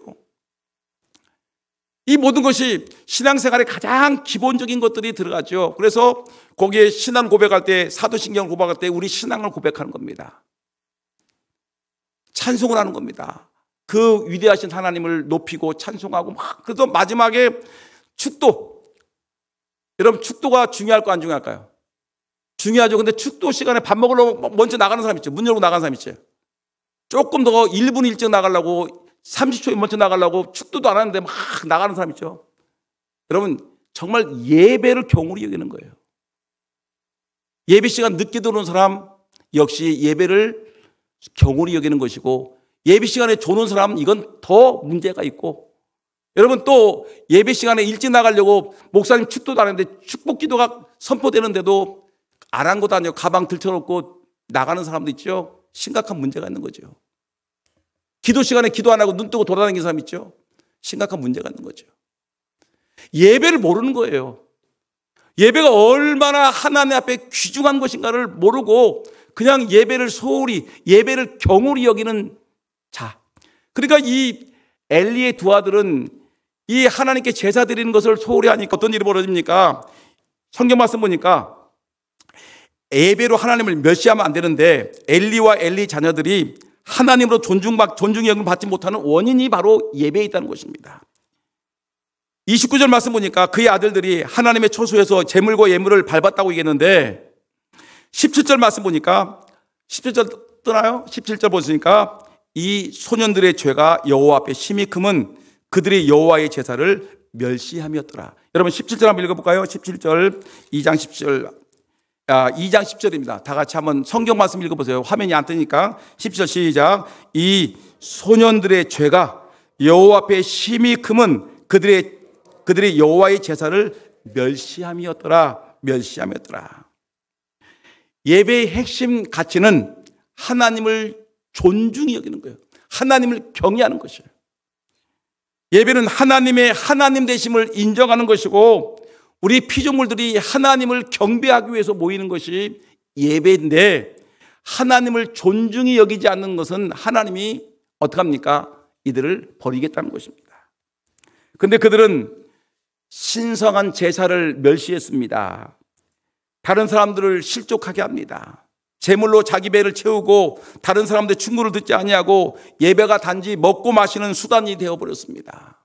이 모든 것이 신앙생활의 가장 기본적인 것들이 들어가죠. 그래서 거기에 신앙 고백할 때, 사도신경을 고백할 때 우리 신앙을 고백하는 겁니다. 찬송을 하는 겁니다. 그 위대하신 하나님을 높이고 찬송하고 막. 그래서 마지막에 축도. 여러분, 축도가 중요할까 안 중요할까요? 중요하죠. 근데 축도 시간에 밥 먹으러 먼저 나가는 사람 있죠. 문 열고 나가는 사람 있죠. 조금 더 1분 일찍 나가려고 30초 먼저 나가려고 축도도 안 하는데 막 나가는 사람 있죠. 여러분, 정말 예배를 경홀히 여기는 거예요. 예배 시간 늦게 들어오는 사람 역시 예배를 경홀히 여기는 것이고, 예배 시간에 조는 사람, 이건 더 문제가 있고, 여러분 또 예배 시간에 일찍 나가려고 목사님 축도도 안 했는데 축복 기도가 선포되는데도 아랑곳 다니고 가방 들쳐놓고 나가는 사람도 있죠. 심각한 문제가 있는 거죠. 기도 시간에 기도 안 하고 눈 뜨고 돌아다니는 사람 있죠. 심각한 문제가 있는 거죠. 예배를 모르는 거예요. 예배가 얼마나 하나님 앞에 귀중한 것인가를 모르고 그냥 예배를 소홀히, 예배를 경홀히 여기는 자. 그러니까 이 엘리의 두 아들은 이 하나님께 제사 드리는 것을 소홀히 하니까 어떤 일이 벌어집니까? 성경 말씀 보니까 예배로 하나님을 멸시하면 안 되는데 엘리와 엘리 자녀들이 하나님으로 존중의 영을 받지 못하는 원인이 바로 예배에 있다는 것입니다. 29절 말씀 보니까 그의 아들들이 하나님의 처소에서 제물과 예물을 밟았다고 얘기했는데 17절 말씀 보니까 17절 떠나요? 17절 보시니까 이 소년들의 죄가 여호와 앞에 심히 크면 그들이 여호와의 제사를 멸시함이었더라. 여러분 17절 한번 읽어볼까요? 17절 2장 10절 2장 10절입니다. 다 같이 한번 성경 말씀 읽어보세요. 화면이 안 뜨니까 10절 시작. 이 소년들의 죄가 여호와 앞에 심히 크면 그들의 여호와의 제사를 멸시함이었더라. 멸시함이었더라. 예배의 핵심 가치는 하나님을 존중히 여기는 거예요. 하나님을 경외하는 것이에요. 예배는 하나님의 하나님 되심을 인정하는 것이고 우리 피조물들이 하나님을 경배하기 위해서 모이는 것이 예배인데 하나님을 존중히 여기지 않는 것은 하나님이 어떡합니까? 이들을 버리겠다는 것입니다. 그런데 그들은 신성한 제사를 멸시했습니다. 다른 사람들을 실족하게 합니다. 제물로 자기 배를 채우고 다른 사람들의 충고를 듣지 아니하고 예배가 단지 먹고 마시는 수단이 되어버렸습니다.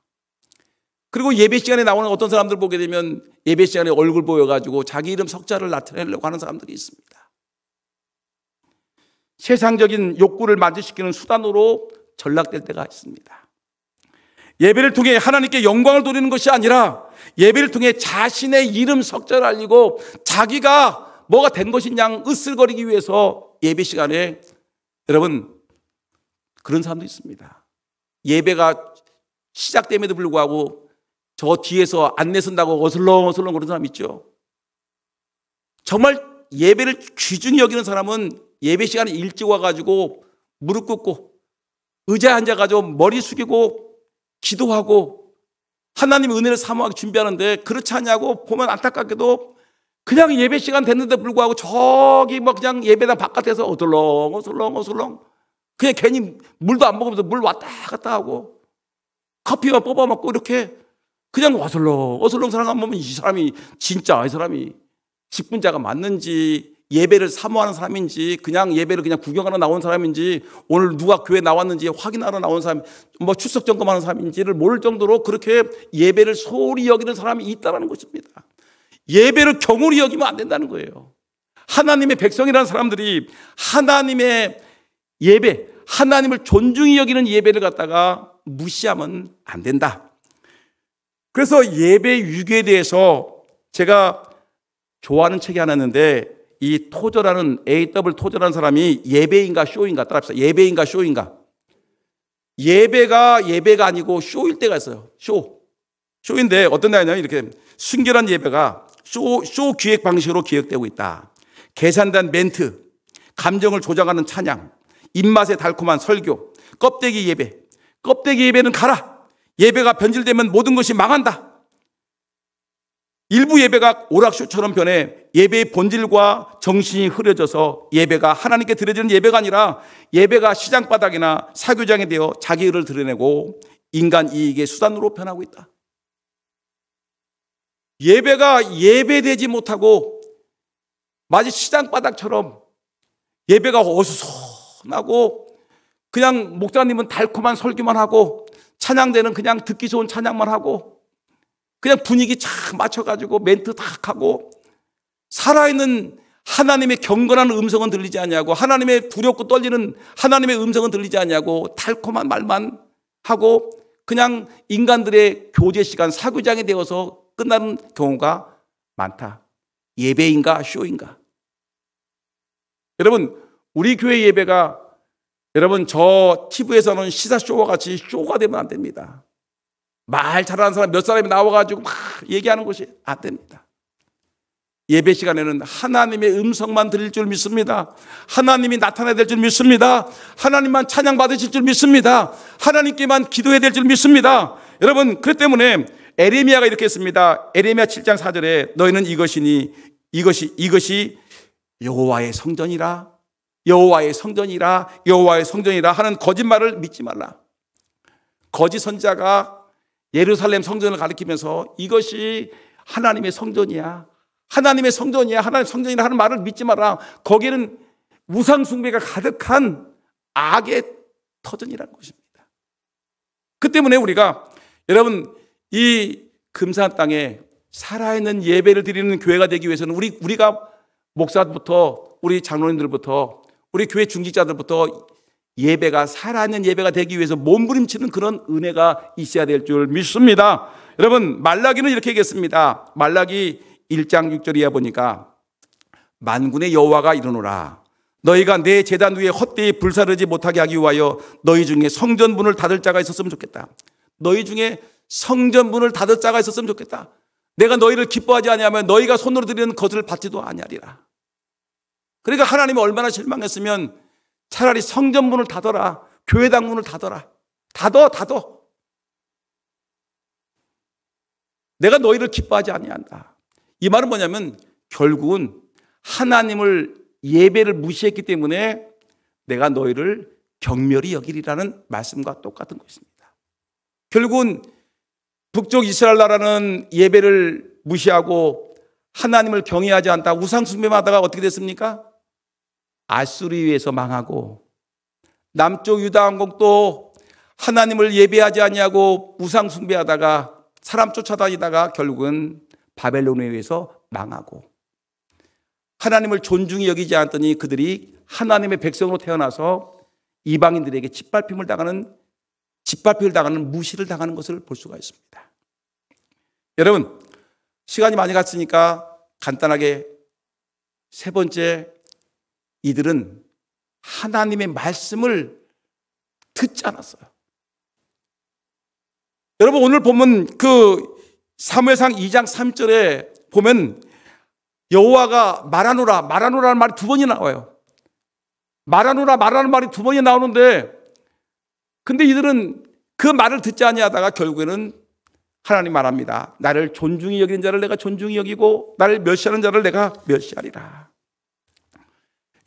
그리고 예배 시간에 나오는 어떤 사람들 보게 되면 예배 시간에 얼굴 보여가지고 자기 이름 석자를 나타내려고 하는 사람들이 있습니다. 세상적인 욕구를 만족시키는 수단으로 전락될 때가 있습니다. 예배를 통해 하나님께 영광을 돌리는 것이 아니라 예배를 통해 자신의 이름 석자를 알리고 자기가 뭐가 된 것이냐 으슬거리기 위해서 예배 시간에 여러분 그런 사람도 있습니다. 예배가 시작됨에도 불구하고 저 뒤에서 안내 쓴다고 어슬렁어슬렁 그런 사람 있죠. 정말 예배를 귀중히 여기는 사람은 예배 시간에 일찍 와가지고 무릎 꿇고 의자에 앉아가지고 머리 숙이고 기도하고 하나님의 은혜를 사모하기 준비하는데 그렇지 않냐고 보면 안타깝게도 그냥 예배 시간 됐는데 불구하고 저기 뭐 그냥 예배당 바깥에서 어슬렁어슬렁 그냥 괜히 물도 안 먹으면서 물 왔다 갔다 하고 커피만 뽑아 먹고 이렇게 그냥 어슬렁 사람 보면 이 사람이 진짜 이 사람이 직분자가 맞는지 예배를 사모하는 사람인지 그냥 예배를 그냥 구경하러 나온 사람인지 오늘 누가 교회 나왔는지 확인하러 나온 사람 뭐 출석 점검하는 사람인지를 모를 정도로 그렇게 예배를 소홀히 여기는 사람이 있다는 것입니다. 예배를 경홀히 여기면 안 된다는 거예요. 하나님의 백성이라는 사람들이 하나님의 예배, 하나님을 존중히 여기는 예배를 갖다가 무시하면 안 된다. 그래서 예배 위기에 대해서 제가 좋아하는 책이 하나 있는데 이 토저라는 AW 토저라는 사람이 예배인가 쇼인가 따라합시다. 예배인가 쇼인가. 예배가 아니고 쇼일 때가 있어요. 쇼. 쇼인데 어떤 날이냐면 이렇게 순결한 예배가 쇼 기획 방식으로 기획되고 있다. 계산된 멘트, 감정을 조작하는 찬양, 입맛에 달콤한 설교, 껍데기 예배. 껍데기 예배는 가라. 예배가 변질되면 모든 것이 망한다. 일부 예배가 오락쇼처럼 변해 예배의 본질과 정신이 흐려져서 예배가 하나님께 드려지는 예배가 아니라 예배가 시장바닥이나 사교장에 되어 자기 의를 드러내고 인간 이익의 수단으로 변하고 있다. 예배가 예배되지 못하고 마치 시장바닥처럼 예배가 어수선하고 그냥 목사님은 달콤한 설교만 하고 찬양대는 그냥 듣기 좋은 찬양만 하고 그냥 분위기 착 맞춰가지고 멘트 탁 하고 살아있는 하나님의 경건한 음성은 들리지 않냐고, 하나님의 두렵고 떨리는 하나님의 음성은 들리지 않냐고 달콤한 말만 하고 그냥 인간들의 교제 시간 사교장이 되어서 끝나는 경우가 많다. 예배인가 쇼인가? 여러분, 우리 교회 예배가 여러분 저 TV에서는 시사쇼와 같이 쇼가 되면 안 됩니다. 말 잘하는 사람 몇 사람이 나와가지고 막 얘기하는 것이 안 됩니다. 예배 시간에는 하나님의 음성만 들릴 줄 믿습니다. 하나님이 나타나야 될 줄 믿습니다. 하나님만 찬양 받으실 줄 믿습니다. 하나님께만 기도해야 될 줄 믿습니다. 여러분, 그렇기 때문에 에레미야가 이렇게 했습니다. 에레미야 7장 4절에 너희는 이것이 여호와의 성전이라, 여호와의 성전이라, 여호와의 성전이라 하는 거짓말을 믿지 말라. 거짓 선지자가 예루살렘 성전을 가리키면서 이것이 하나님의 성전이야, 하나님의 성전이야, 하나님의 성전이라 하는 말을 믿지 마라. 거기는 우상 숭배가 가득한 악의 터전이라는 것입니다. 그 때문에 우리가 여러분 이 금산 땅에 살아있는 예배를 드리는 교회가 되기 위해서는 우리가 목사부터 우리 장로님들부터 우리 교회 중직자들부터 예배가 살아있는 예배가 되기 위해서 몸부림치는 그런 은혜가 있어야 될 줄 믿습니다. 여러분, 말라기는 이렇게 얘기했습니다. 말라기 1장 6절 이하 보니까 만군의 여호와가 이르노라. 너희가 내 제단 위에 헛되이 불사르지 못하게 하기 위하여 너희 중에 성전문을 닫을 자가 있었으면 좋겠다. 너희 중에 성전문을 닫을 자가 있었으면 좋겠다. 내가 너희를 기뻐하지 아니하면 너희가 손으로 드리는 것을 받지도 아니하리라. 그러니까 하나님이 얼마나 실망했으면 차라리 성전문을 닫아라. 교회당 문을 닫아라. 닫어. 내가 너희를 기뻐하지 아니한다. 이 말은 뭐냐면 결국은 하나님을 예배를 무시했기 때문에 내가 너희를 경멸히 여기리라는 말씀과 똑같은 것입니다. 결국은 북쪽 이스라엘 나라는 예배를 무시하고 하나님을 경외하지 않다. 우상 숭배만 하다가 어떻게 됐습니까? 아수리에서 망하고, 남쪽 유다 왕국도 하나님을 예배하지 아니하고 우상 숭배하다가 사람 쫓아다니다가 결국은 바벨론에 의해서 망하고, 하나님을 존중히 여기지 않았더니 그들이 하나님의 백성으로 태어나서 이방인들에게 짓밟힘을 당하는 무시를 당하는 것을 볼 수가 있습니다. 여러분, 시간이 많이 갔으니까 간단하게 세 번째, 이들은 하나님의 말씀을 듣지 않았어요. 여러분, 오늘 보면 그 사무엘상 2장 3절에 보면 여호와가 말하노라는 말이 두 번이 나와요. 말하라는 말이 두 번이 나오는데, 근데 이들은 그 말을 듣지 아니하다가 결국에는 하나님 말합니다. 나를 존중히 여기는 자를 내가 존중히 여기고 나를 멸시하는 자를 내가 멸시하리라.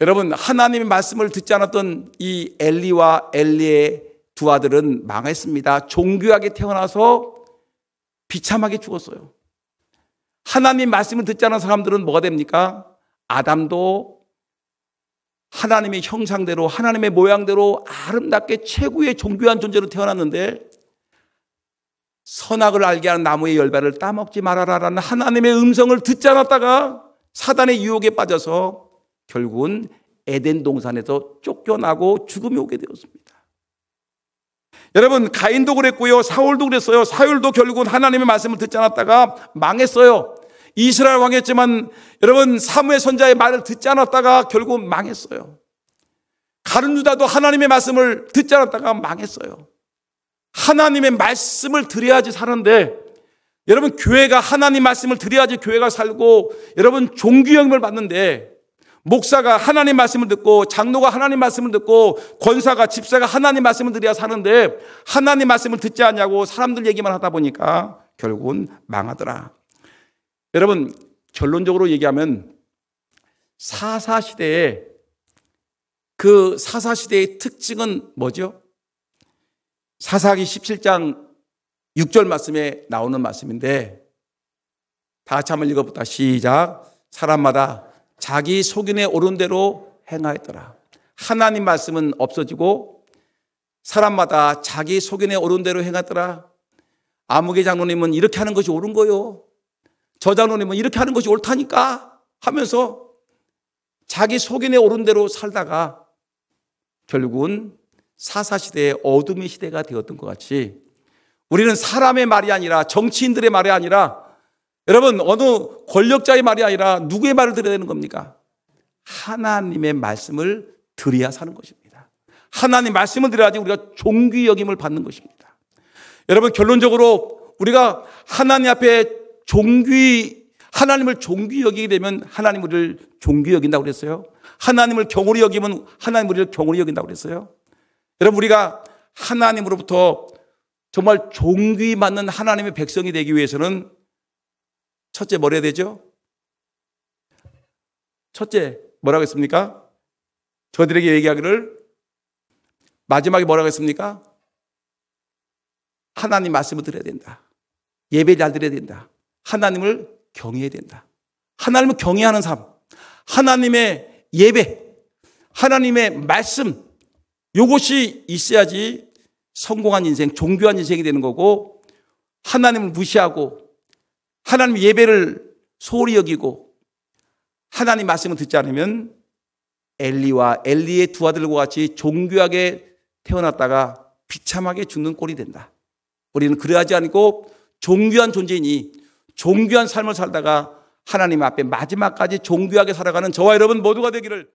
여러분, 하나님의 말씀을 듣지 않았던 이 엘리와 엘리의 두 아들은 망했습니다. 종교하게 태어나서 비참하게 죽었어요. 하나님의 말씀을 듣지 않은 사람들은 뭐가 됩니까? 아담도 하나님의 형상대로 하나님의 모양대로 아름답게 최고의 존귀한 존재로 태어났는데 선악을 알게 하는 나무의 열매를 따먹지 말아라라는 하나님의 음성을 듣지 않았다가 사단의 유혹에 빠져서 결국은 에덴 동산에서 쫓겨나고 죽음이 오게 되었습니다. 여러분, 가인도 그랬고요, 사울도 그랬어요. 사울도 결국은 하나님의 말씀을 듣지 않았다가 망했어요. 이스라엘 왕이었지만 여러분, 사무엘 선지자의 말을 듣지 않았다가 결국은 망했어요. 가룟 유다도 하나님의 말씀을 듣지 않았다가 망했어요. 하나님의 말씀을 들어야지 사는데 여러분, 교회가 하나님 말씀을 드려야지 교회가 살고, 여러분 종교형을 받는데, 목사가 하나님 말씀을 듣고, 장로가 하나님 말씀을 듣고, 권사가, 집사가 하나님 말씀을 드려야 사는데, 하나님 말씀을 듣지 않냐고 사람들 얘기만 하다 보니까 결국은 망하더라. 여러분, 결론적으로 얘기하면 사사시대에, 그 사사시대의 특징은 뭐죠? 사사기 17장 6절 말씀에 나오는 말씀인데, 다 같이 한번 읽어보다 시작. 사람마다 자기 소견에 오른 대로 행하였더라. 하나님 말씀은 없어지고 사람마다 자기 소견에 오른 대로 행하더라. 아무개 장로님은 이렇게 하는 것이 옳은 거요, 저 장로님은 이렇게 하는 것이 옳다니까 하면서 자기 소견에 오른 대로 살다가 결국은 사사시대의 어둠의 시대가 되었던 것 같이, 우리는 사람의 말이 아니라, 정치인들의 말이 아니라, 여러분 어느 권력자의 말이 아니라 누구의 말을 들어야 되는 겁니까? 하나님의 말씀을 들어야 사는 것입니다. 하나님 말씀을 들어야지 우리가 존귀 여김을 받는 것입니다. 여러분, 결론적으로 우리가 하나님 앞에 하나님을 존귀 여기게 되면 하나님 우리를 존귀 여긴다고 그랬어요. 하나님을 경홀히 여기면 하나님 우리를 경홀히 여긴다고 그랬어요. 여러분, 우리가 하나님으로부터 정말 존귀받는 하나님의 백성이 되기 위해서는 첫째 뭘 해야 되죠? 첫째 뭐라고 했습니까? 저들에게 얘기하기를, 마지막에 뭐라고 했습니까? 하나님 말씀을 들어야 된다. 예배 잘 드려야 된다. 하나님을 경외해야 된다. 하나님을 경외하는 삶, 하나님의 예배, 하나님의 말씀, 이것이 있어야지 성공한 인생, 존귀한 인생이 되는 거고, 하나님을 무시하고 하나님 예배를 소홀히 여기고 하나님 말씀을 듣지 않으면 엘리와 엘리의 두 아들과 같이 존귀하게 태어났다가 비참하게 죽는 꼴이 된다. 우리는 그러하지 않고 존귀한 존재이니 존귀한 삶을 살다가 하나님 앞에 마지막까지 존귀하게 살아가는 저와 여러분 모두가 되기를